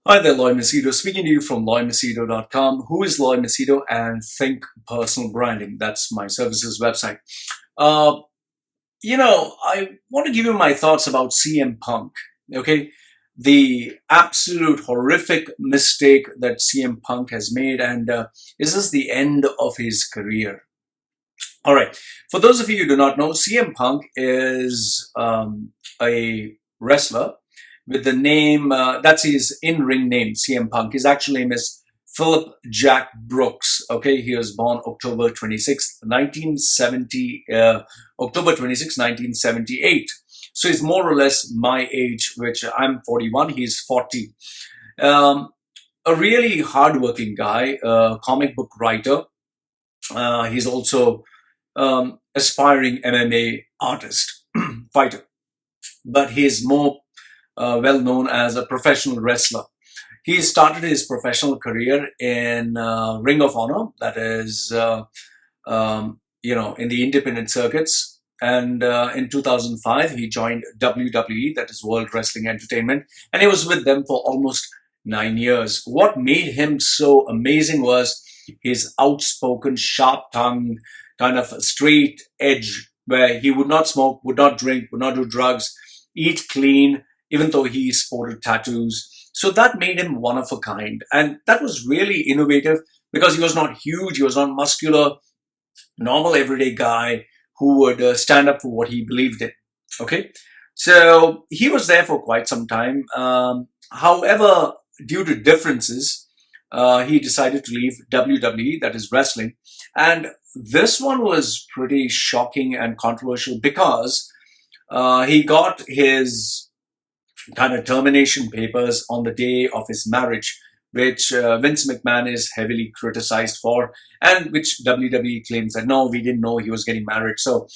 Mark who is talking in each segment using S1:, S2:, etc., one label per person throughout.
S1: Hi there, Loy Machedo. Speaking to you from loymachedo.com. Who is Loy Machedo and Think Personal Branding? That's my services website. Uh, I want to give you my thoughts about CM Punk. Okay, the absolute horrific mistake that CM Punk has made, and is this the end of his career? All right. For those of you who do not know, CM Punk is a wrestler with the name, that's his in-ring name, CM Punk. His actual name is Phillip Jack Brooks. Okay, he was born October 26th, 1978. So he's more or less my age, which I'm 41, he's 40. Um, a really hardworking guy, comic book writer. He's also aspiring MMA artist, fighter, but he's more well known as a professional wrestler. He started his professional career in Ring of Honor, that is, in the independent circuits. And in 2005, he joined WWE, that is World Wrestling Entertainment, and he was with them for almost 9 years. What made him so amazing was his outspoken, sharp-tongued, kind of straight edge, where he would not smoke, would not drink, would not do drugs, eat clean, even though he sported tattoos. So that made him one of a kind. And that was really innovative because he was not huge, he was not muscular, normal everyday guy who would stand up for what he believed in. Okay. So he was there for quite some time. However, due to differences, he decided to leave WWE, that is wrestling. And this one was pretty shocking and controversial because he got his kind of termination papers on the day of his marriage, which Vince McMahon is heavily criticized for, and which WWE claims that no, we didn't know he was getting married. So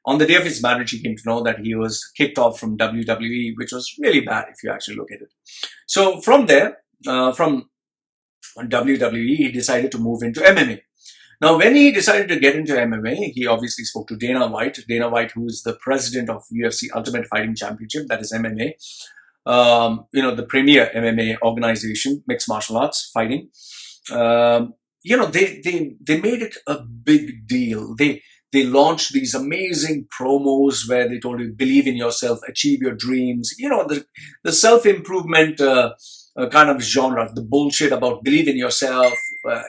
S1: on the day of his marriage, he came to know that he was kicked off from WWE, which was really bad if you actually look at it. So from there, from WWE, he decided to move into MMA. Now, when he decided to get into MMA, he obviously spoke to Dana White, who is the president of UFC Ultimate Fighting Championship, that is MMA. The premier MMA organization, mixed martial arts fighting. They made it a big deal. They launched these amazing promos where they told you, believe in yourself, achieve your dreams. The self-improvement kind of genre, the bullshit about believe in yourself,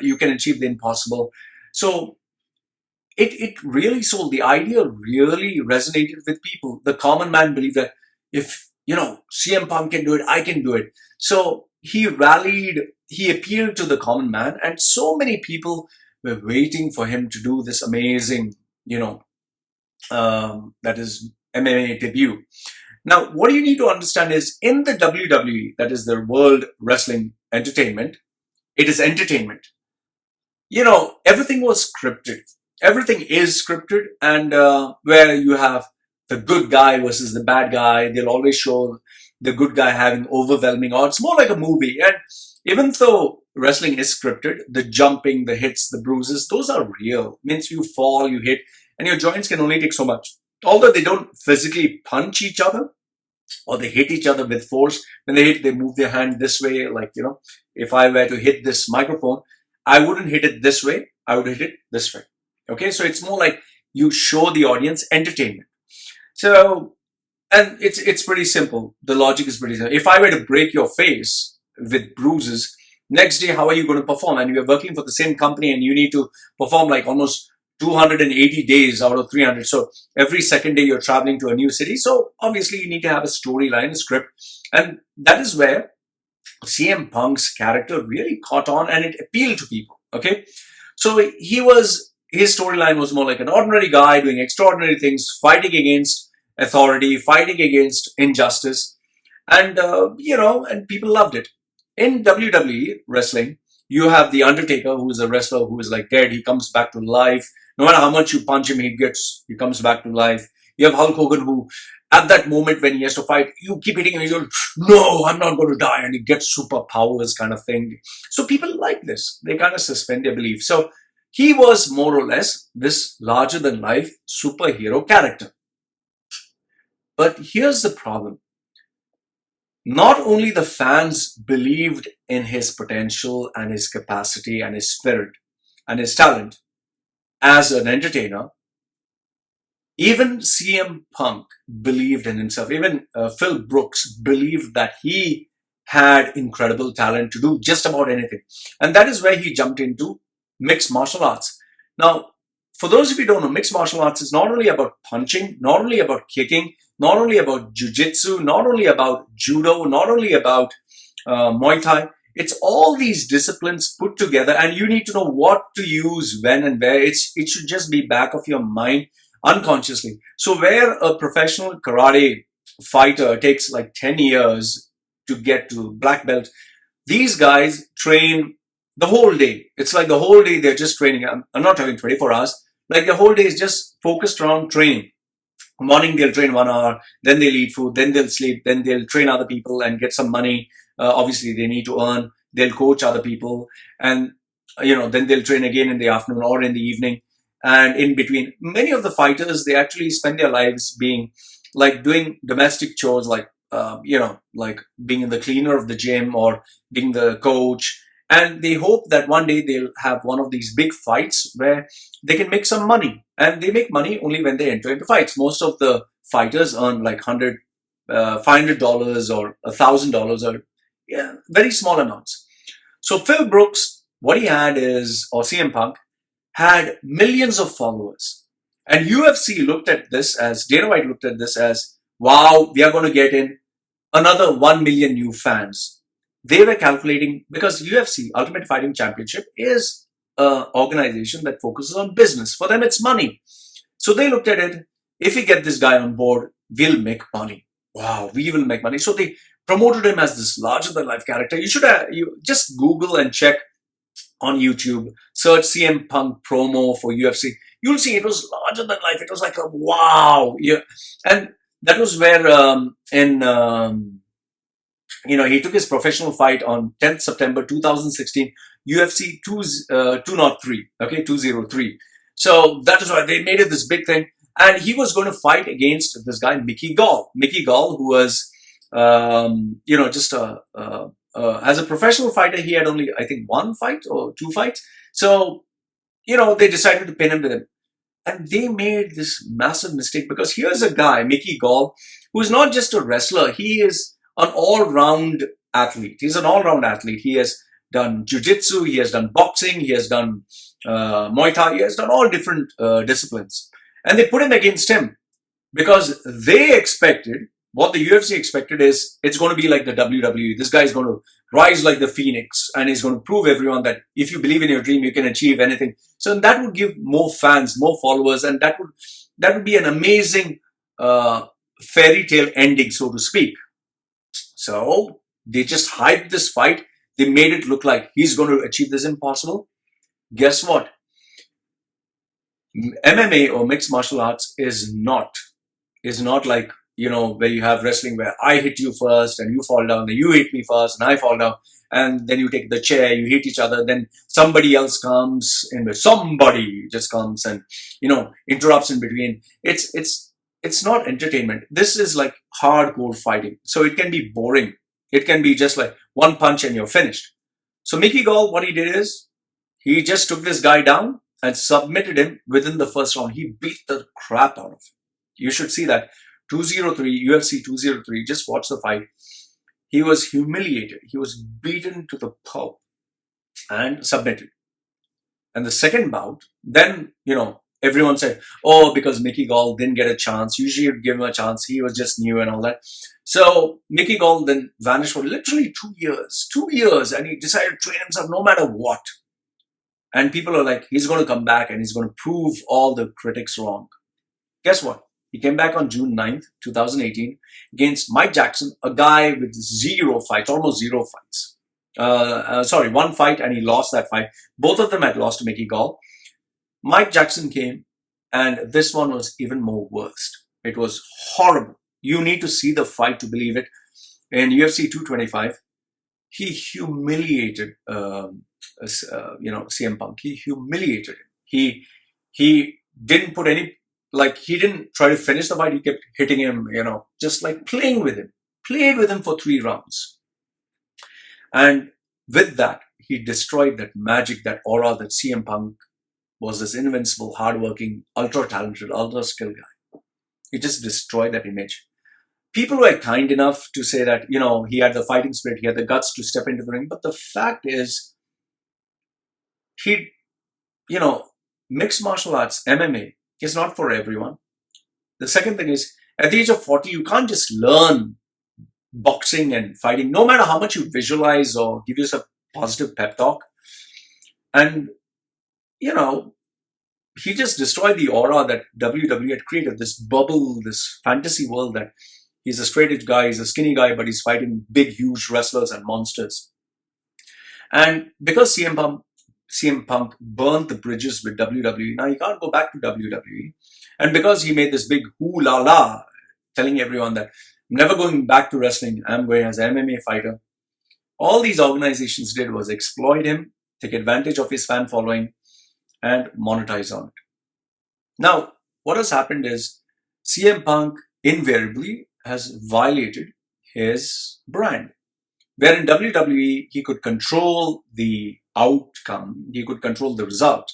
S1: you can achieve the impossible. So it really sold. The idea really resonated with people. The common man believed that if, CM Punk can do it, I can do it. So he rallied, he appealed to the common man, and so many people were waiting for him to do this amazing, that is MMA debut. Now, what you need to understand is in the WWE, that is the World Wrestling Entertainment, it is entertainment. Everything was scripted. Everything is scripted, and where you have the good guy versus the bad guy, they'll always show the good guy having overwhelming odds, more like a movie. And even though wrestling is scripted, the jumping, the hits, the bruises, those are real. Means you fall, you hit, and your joints can only take so much. Although they don't physically punch each other or they hit each other with force, when they hit, they move their hand this way. Like, if I were to hit this microphone, I wouldn't hit it this way, I would hit it this way. Okay, so it's more like you show the audience entertainment. So, and it's pretty simple. The logic is pretty simple. If I were to break your face with bruises, next day, how are you going to perform? And you're working for the same company and you need to perform like almost 280 days out of 300. So every second day you're traveling to a new city. So obviously you need to have a storyline, a script. And that is where CM Punk's character really caught on and it appealed to people. Okay. So his storyline was more like an ordinary guy doing extraordinary things, fighting against authority, fighting against injustice. And, and people loved it. In WWE wrestling, you have The Undertaker, who is a wrestler who is like dead. He comes back to life. No matter how much you punch him, he comes back to life. You have Hulk Hogan, who at that moment when he has to fight, you keep hitting him, he's going, no, I'm not going to die. And he gets superpowers kind of thing. So people like this. They kind of suspend their belief. So he was more or less this larger than life superhero character. But here's the problem. Not only the fans believed in his potential and his capacity and his spirit and his talent as an entertainer, even CM Punk believed in himself. Even Phil Brooks believed that he had incredible talent to do just about anything. And that is where he jumped into mixed martial arts. Now, for those of you who don't know, mixed martial arts is not only about punching, not only about kicking, not only about jiu-jitsu, not only about judo, not only about Muay Thai. It's all these disciplines put together, and you need to know what to use, when and where. It should just be back of your mind unconsciously. So where a professional karate fighter takes like 10 years to get to black belt, these guys train the whole day. It's like the whole day they're just training. I'm not talking 24 hours. Like the whole day is just focused around training. Morning they'll train 1 hour, then they'll eat food, then they'll sleep, then they'll train other people and get some money. Obviously they need to earn. They'll coach other people, and then they'll train again in the afternoon or in the evening. And in between, many of the fighters, they actually spend their lives being like doing domestic chores, like like being the cleaner of the gym or being the coach. And they hope that one day they'll have one of these big fights where they can make some money. And they make money only when they enter into fights. Most of the fighters earn like $500 or $1,000, or very small amounts. So Phil Brooks, what he had is, or CM Punk, had millions of followers. And UFC looked at this as, Dana White looked at this as, wow, we are going to get in another 1 million new fans. They were calculating, because UFC, Ultimate Fighting Championship, is an organization that focuses on business. For them, it's money. So they looked at it, if we get this guy on board, we'll make money. Wow, we will make money. So they promoted him as this larger than life character. You just Google and check on YouTube, search CM Punk promo for UFC. You'll see it was larger than life. It was like a wow. Yeah. And that was where he took his professional fight on 10th September 2016, UFC 203, okay, 203. So that is why they made it this big thing. And he was going to fight against this guy, Mickey Gall. Mickey Gall, who was, just as a professional fighter, he had only, I think, one fight or two fights. So, they decided to pin him with him. And they made this massive mistake, because here's a guy, Mickey Gall, who's not just a wrestler. He is an all-round athlete. He's an all-round athlete. He has done jiu-jitsu, he has done boxing, he has done Muay Thai, he has done all different disciplines. And they put him against him because they expected, what the UFC expected is, it's going to be like the WWE. This guy is going to rise like the phoenix, and he's going to prove everyone that if you believe in your dream, you can achieve anything. So that would give more fans, more followers, and that would be an amazing fairy tale ending, so to speak. So they just hyped this fight. They made it look like he's going to achieve this impossible. Guess what? MMA or mixed martial arts is not like, where you have wrestling where I hit you first and you fall down, then you hit me first and I fall down, and then you take the chair, you hit each other, then somebody else comes in, somebody just comes and, interrupts in between. It's not entertainment. This is like hardcore fighting. So it can be boring. It can be just like one punch and you're finished. So Mickey Gall, what he did is, he just took this guy down and submitted him within the first round. He beat the crap out of him. You should see that. 203, UFC 203, just watch the fight. He was humiliated. He was beaten to the pulp and submitted. And the second bout, then, everyone said, oh, because Mickey Gall didn't get a chance. Usually you'd give him a chance. He was just new and all that. So Mickey Gall then vanished for literally 2 years. 2 years. And he decided to train himself no matter what. And people are like, he's going to come back and he's going to prove all the critics wrong. Guess what? He came back on June 9th, 2018 against Mike Jackson, a guy with zero fights, almost zero fights. One fight, and he lost that fight. Both of them had lost to Mickey Gall. Mike Jackson came, and this one was even more worst. It was horrible. You need to see the fight to believe it. In UFC 225, he humiliated CM Punk. He humiliated him. He didn't put any, he didn't try to finish the fight. He kept hitting him, just like playing with him. played with him for 3 rounds. And with that, he destroyed that magic, that aura that CM Punk was this invincible, hardworking, ultra-talented, ultra-skilled guy. He just destroyed that image. People were kind enough to say that, he had the fighting spirit, he had the guts to step into the ring. But the fact is, mixed martial arts, MMA, is not for everyone. The second thing is, at the age of 40, you can't just learn boxing and fighting, no matter how much you visualize or give yourself positive pep talk. And, he just destroyed the aura that WWE had created, this bubble, this fantasy world that he's a straight-edge guy, he's a skinny guy, but he's fighting big, huge wrestlers and monsters. And because CM Punk burnt the bridges with WWE, now he can't go back to WWE. And because he made this big hoo la la, telling everyone that I'm never going back to wrestling, I'm going as an MMA fighter. All these organizations did was exploit him, take advantage of his fan following, and monetize on it. Now, what has happened is CM Punk invariably has violated his brand. Where in WWE, he could control the outcome, he could control the result,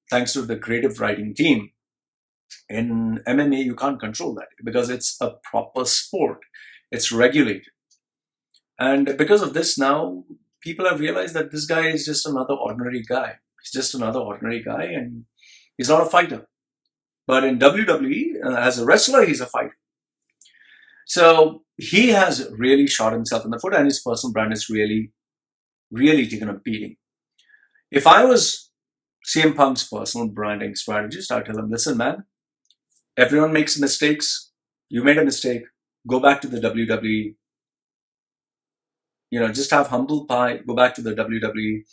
S1: thanks to the creative writing team. In MMA, you can't control that because it's a proper sport. It's regulated. And because of this now, people have realized that this guy is just another ordinary guy. He's just another ordinary guy and he's not a fighter. But in WWE, as a wrestler, he's a fighter. So he has really shot himself in the foot and his personal brand is really, really taken a beating. If I was CM Punk's personal branding strategist, I'd tell him, listen, man, everyone makes mistakes. You made a mistake. Go back to the WWE. Just have humble pie. Go back to the WWE.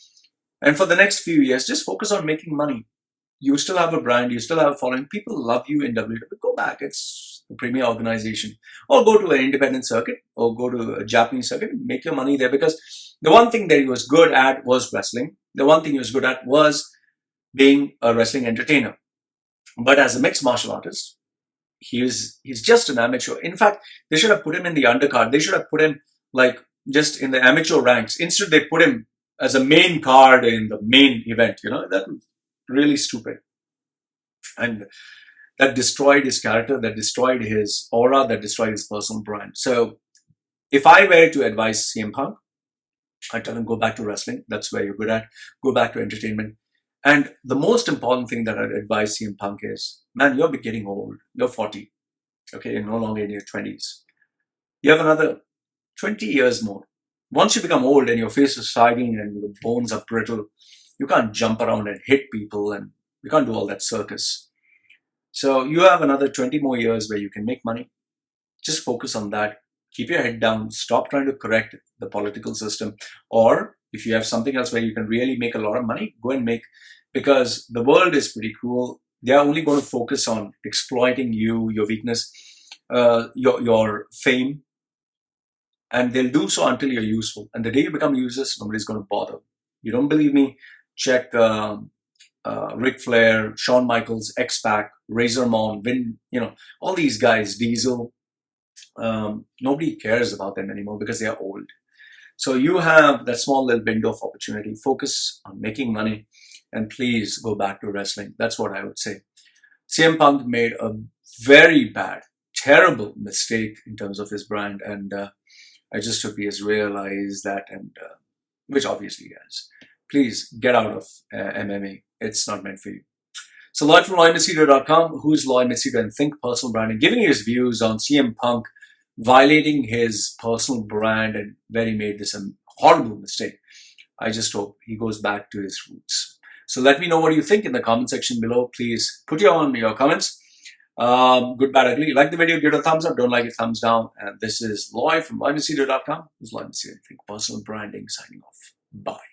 S1: And for the next few years, just focus on making money. You still have a brand. You still have a following. People love you in WWE. Go back. It's the premier organization. Or go to an independent circuit or go to a Japanese circuit and make your money there. Because the one thing that he was good at was wrestling. The one thing he was good at was being a wrestling entertainer. But as a mixed martial artist, he's just an amateur. In fact, they should have put him in the undercard. They should have put him just in the amateur ranks. Instead, they put him as a main card in the main event. That was really stupid. And that destroyed his character, that destroyed his aura, that destroyed his personal brand. So if I were to advise CM Punk, I'd tell him, go back to wrestling. That's where you're good at. Go back to entertainment. And the most important thing that I'd advise CM Punk is, man, you're getting old. You're 40. Okay, you're no longer in your 20s. You have another 20 years more. Once you become old and your face is sagging and your bones are brittle, you can't jump around and hit people and you can't do all that circus. So you have another 20 more years where you can make money. Just focus on that. Keep your head down. Stop trying to correct the political system. Or if you have something else where you can really make a lot of money, go and make, because the world is pretty cruel. They are only going to focus on exploiting you, your weakness, your fame. And they'll do so until you're useful. And the day you become useless, nobody's going to bother. You don't believe me? Check Ric Flair, Shawn Michaels, X-Pac, Razor Ramon, Vin, all these guys, Diesel. Nobody cares about them anymore because they are old. So you have that small little window of opportunity. Focus on making money and please go back to wrestling. That's what I would say. CM Punk made a very bad, terrible mistake in terms of his brand, and I just hope he has realized that, and which obviously he has. Please get out of MMA. It's not meant for you. So Lloyd from LloydMachedo.com, who's Lloyd Machedo and Think Personal Branding, giving his views on CM Punk violating his personal brand and where he made this horrible mistake. I just hope he goes back to his roots. So let me know what you think in the comment section below. Please put your comments. Good, bad, ugly. Like the video, give it a thumbs up. Don't like it, thumbs down. And this is Lloyd from LloydMachedo.com. Who's Lloyd Machedo and Think Personal Branding signing off. Bye.